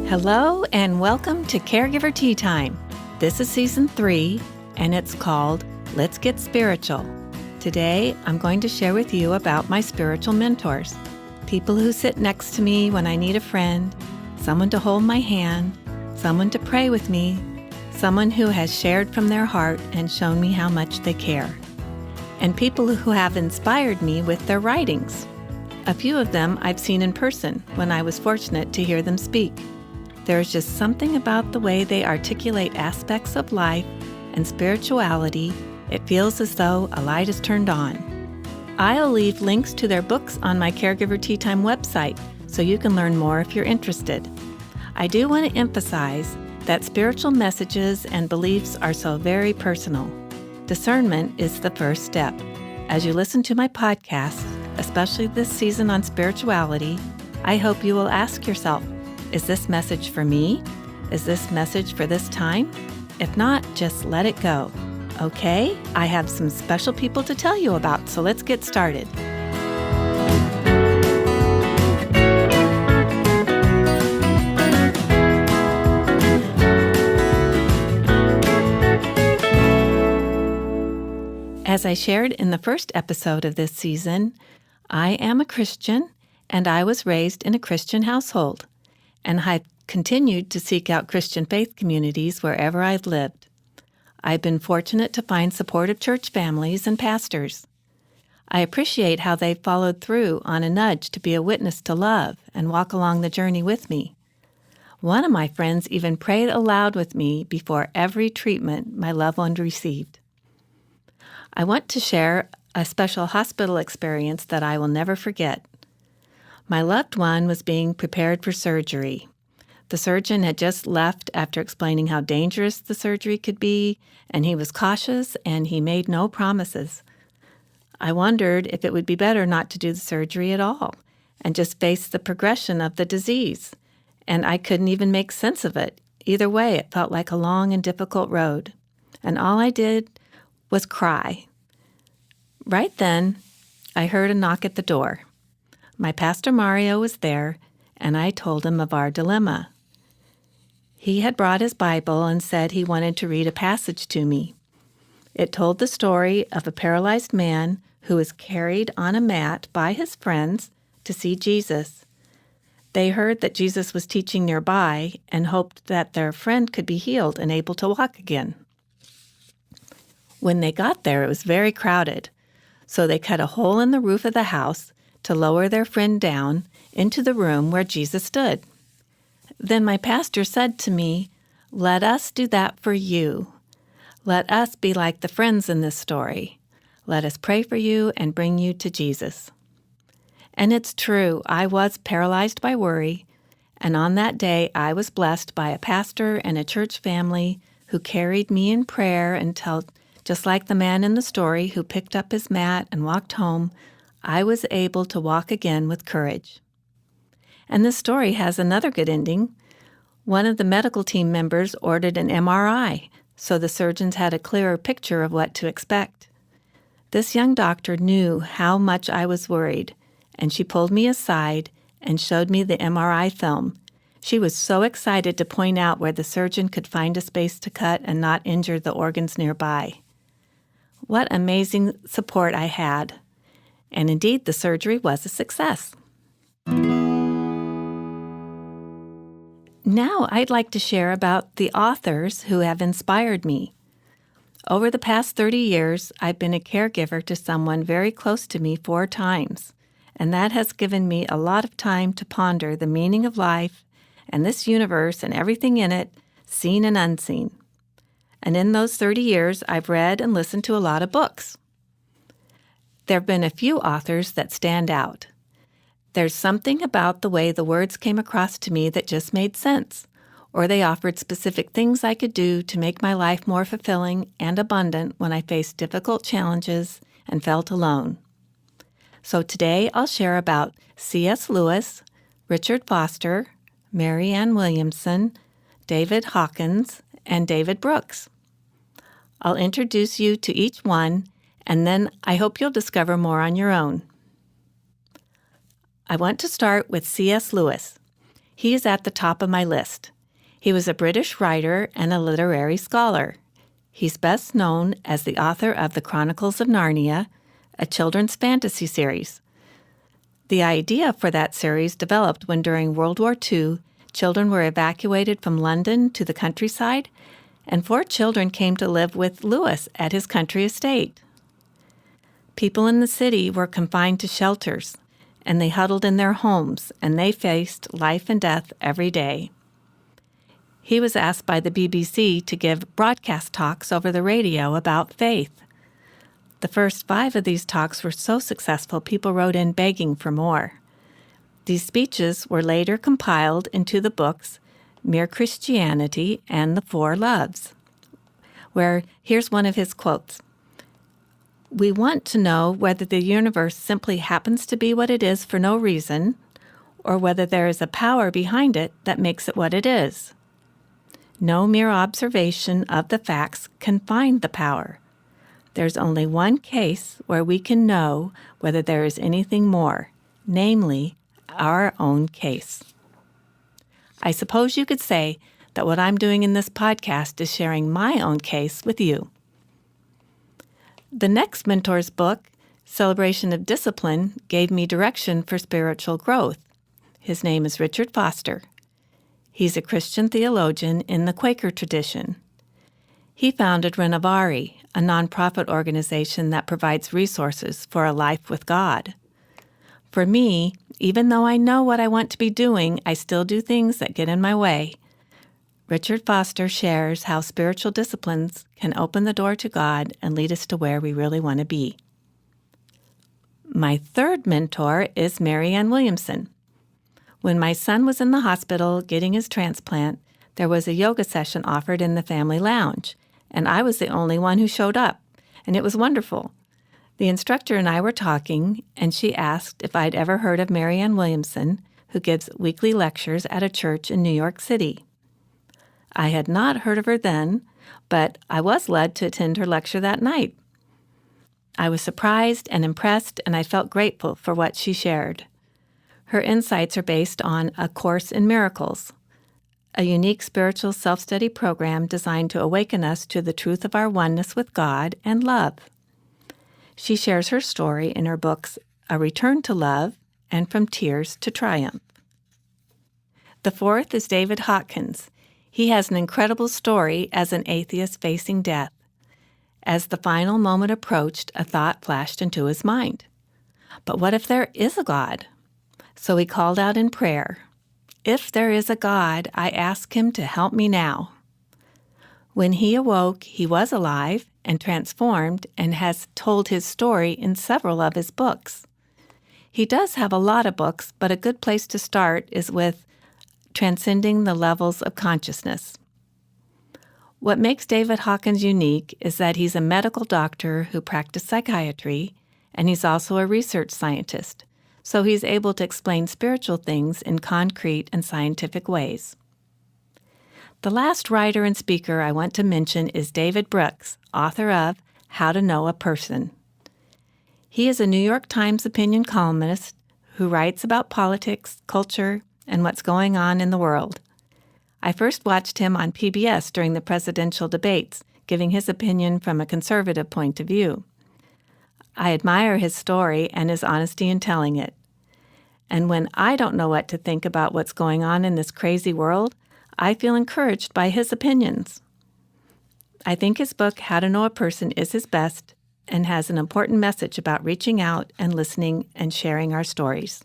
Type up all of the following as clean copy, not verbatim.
Hello and welcome to Caregiver Tea Time. This is Season 3 and it's called Let's Get Spiritual. Today I'm going to share with you about my spiritual mentors, people who sit next to me when I need a friend, someone to hold my hand, someone to pray with me, someone who has shared from their heart and shown me how much they care, and people who have inspired me with their writings. A few of them I've seen in person when I was fortunate to hear them speak. There's just something about the way they articulate aspects of life and spirituality. It feels as though a light is turned on. I'll leave links to their books on my Caregiver Tea Time website so you can learn more if you're interested. I do want to emphasize that spiritual messages and beliefs are so very personal. Discernment is the first step. As you listen to my podcast, especially this season on spirituality, I hope you will ask yourself, is this message for me? Is this message for this time? If not, just let it go. Okay, I have some special people to tell you about, so let's get started. As I shared in the first episode of this season, I am a Christian and I was raised in a Christian household. And I've continued to seek out Christian faith communities wherever I've lived. I've been fortunate to find supportive church families and pastors. I appreciate how they've followed through on a nudge to be a witness to love and walk along the journey with me. One of my friends even prayed aloud with me before every treatment my loved one received. I want to share a special hospital experience that I will never forget. My loved one was being prepared for surgery. The surgeon had just left after explaining how dangerous the surgery could be, and he was cautious and he made no promises. I wondered if it would be better not to do the surgery at all and just face the progression of the disease, and I couldn't even make sense of it. Either way, it felt like a long and difficult road, and all I did was cry. Right then, I heard a knock at the door. My pastor Mario was there, and I told him of our dilemma. He had brought his Bible and said he wanted to read a passage to me. It told the story of a paralyzed man who was carried on a mat by his friends to see Jesus. They heard that Jesus was teaching nearby and hoped that their friend could be healed and able to walk again. When they got there, it was very crowded, so they cut a hole in the roof of the house to lower their friend down into the room where Jesus stood. Then my pastor said to me, "Let us do that for you. Let us be like the friends in this story. Let us pray for you and bring you to Jesus." And it's true, I was paralyzed by worry, and on that day I was blessed by a pastor and a church family who carried me in prayer until, just like the man in the story who picked up his mat and walked home, I was able to walk again with courage. And this story has another good ending. One of the medical team members ordered an MRI, so the surgeons had a clearer picture of what to expect. This young doctor knew how much I was worried, and she pulled me aside and showed me the MRI film. She was so excited to point out where the surgeon could find a space to cut and not injure the organs nearby. What amazing support I had. And indeed, the surgery was a success. Now I'd like to share about the authors who have inspired me. Over the past 30 years, I've been a caregiver to someone very close to me 4 times, and that has given me a lot of time to ponder the meaning of life and this universe and everything in it, seen and unseen. And in those 30 years, I've read and listened to a lot of books. There have been a few authors that stand out. There's something about the way the words came across to me that just made sense, or they offered specific things I could do to make my life more fulfilling and abundant when I faced difficult challenges and felt alone. So today I'll share about C.S. Lewis, Richard Foster, Maryanne Williamson, David Hawkins, and David Brooks. I'll introduce you to each one, and then I hope you'll discover more on your own. I want to start with C.S. Lewis. He is at the top of my list. He was a British writer and a literary scholar. He's best known as the author of The Chronicles of Narnia, a children's fantasy series. The idea for that series developed when during World War II, children were evacuated from London to the countryside, and 4 children came to live with Lewis at his country estate. People in the city were confined to shelters, and they huddled in their homes, and they faced life and death every day. He was asked by the BBC to give broadcast talks over the radio about faith. The first 5 of these talks were so successful, people wrote in begging for more. These speeches were later compiled into the books Mere Christianity and The 4 Loves, where here's one of his quotes. "We want to know whether the universe simply happens to be what it is for no reason, or whether there is a power behind it that makes it what it is. No mere observation of the facts can find the power. There's only one case where we can know whether there is anything more, namely, our own case." I suppose you could say that what I'm doing in this podcast is sharing my own case with you. The next mentor's book, Celebration of Discipline, gave me direction for spiritual growth. His name is Richard Foster. He's a Christian theologian in the Quaker tradition. He founded Renovari, a nonprofit organization that provides resources for a life with God. For me, even though I know what I want to be doing, I still do things that get in my way. Richard Foster shares how spiritual disciplines can open the door to God and lead us to where we really want to be. My third mentor is Maryanne Williamson. When my son was in the hospital getting his transplant, there was a yoga session offered in the family lounge, and I was the only one who showed up, and it was wonderful. The instructor and I were talking, and she asked if I'd ever heard of Maryanne Williamson, who gives weekly lectures at a church in New York City. I had not heard of her then, but I was led to attend her lecture that night. I was surprised and impressed, and I felt grateful for what she shared. Her insights are based on A Course in Miracles, a unique spiritual self-study program designed to awaken us to the truth of our oneness with God and love. She shares her story in her books A Return to Love and From Tears to Triumph. The fourth is David Hawkins. He has an incredible story as an atheist facing death. As the final moment approached, a thought flashed into his mind. But what if there is a God? So he called out in prayer, "If there is a God, I ask him to help me now." When he awoke, he was alive and transformed and has told his story in several of his books. He does have a lot of books, but a good place to start is with Transcending the Levels of Consciousness. What makes David Hawkins unique is that he's a medical doctor who practiced psychiatry, and he's also a research scientist, so he's able to explain spiritual things in concrete and scientific ways. The last writer and speaker I want to mention is David Brooks, author of How to Know a Person. He is a New York Times opinion columnist who writes about politics, culture, and what's going on in the world. I first watched him on PBS during the presidential debates, giving his opinion from a conservative point of view. I admire his story and his honesty in telling it. And when I don't know what to think about what's going on in this crazy world, I feel encouraged by his opinions. I think his book, How to Know a Person, is his best and has an important message about reaching out and listening and sharing our stories.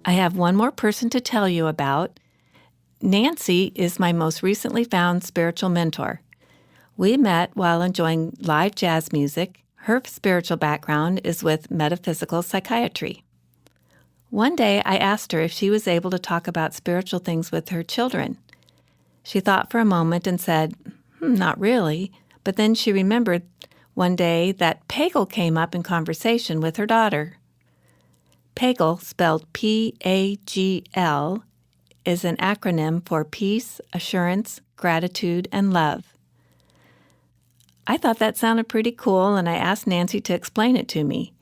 I have one more person to tell you about. Nancy is my most recently found spiritual mentor. We met while enjoying live jazz music. Her spiritual background is with metaphysical psychiatry. One day I asked her if she was able to talk about spiritual things with her children. She thought for a moment and said, not really, but then she remembered one day that Pagel came up in conversation with her daughter. Pagel, spelled P-A-G-L, is an acronym for peace, assurance, gratitude, and love. I thought that sounded pretty cool, and I asked Nancy to explain it to me.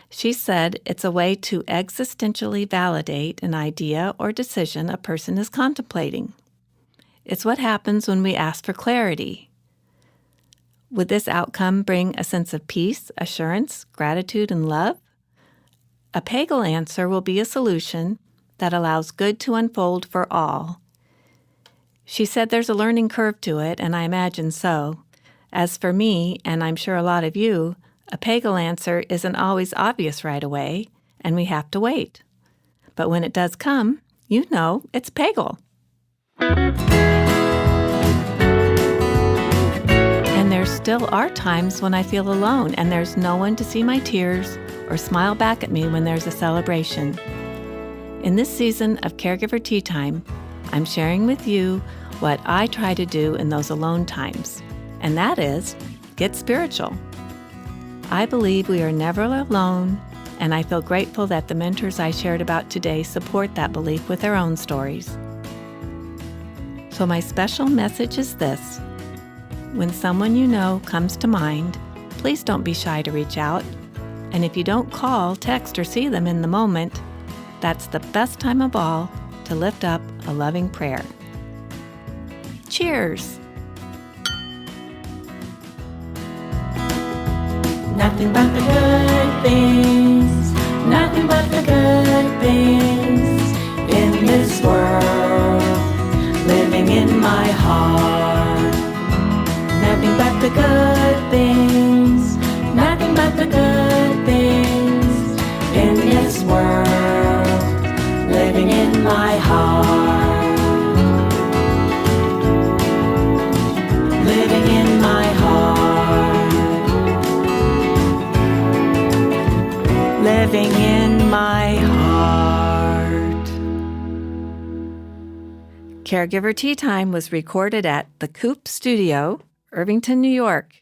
She said it's a way to existentially validate an idea or decision a person is contemplating. It's what happens when we ask for clarity. Would this outcome bring a sense of peace, assurance, gratitude, and love? A Pagel answer will be a solution that allows good to unfold for all. She said there's a learning curve to it, and I imagine so. As for me, and I'm sure a lot of you, a Pagel answer isn't always obvious right away, and we have to wait. But when it does come, you know it's Pagel. And there still are times when I feel alone and there's no one to see my tears or smile back at me when there's a celebration. In this season of Caregiver Tea Time, I'm sharing with you what I try to do in those alone times, and that is get spiritual. I believe we are never alone, and I feel grateful that the mentors I shared about today support that belief with their own stories. So my special message is this. When someone you know comes to mind, please don't be shy to reach out. And if you don't call, text, or see them in the moment, that's the best time of all to lift up a loving prayer. Cheers! Nothing but the good things, nothing but the good things in this world, living in my heart. Nothing but the good things, nothing but the good things in this world, living in my heart. Living in my heart. Living in my heart. Caregiver Tea Time was recorded at the Coop Studio, Irvington, New York.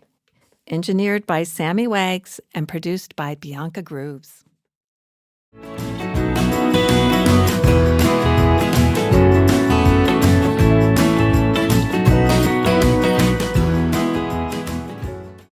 Engineered by Sammy Wags and produced by Bianca Grooves.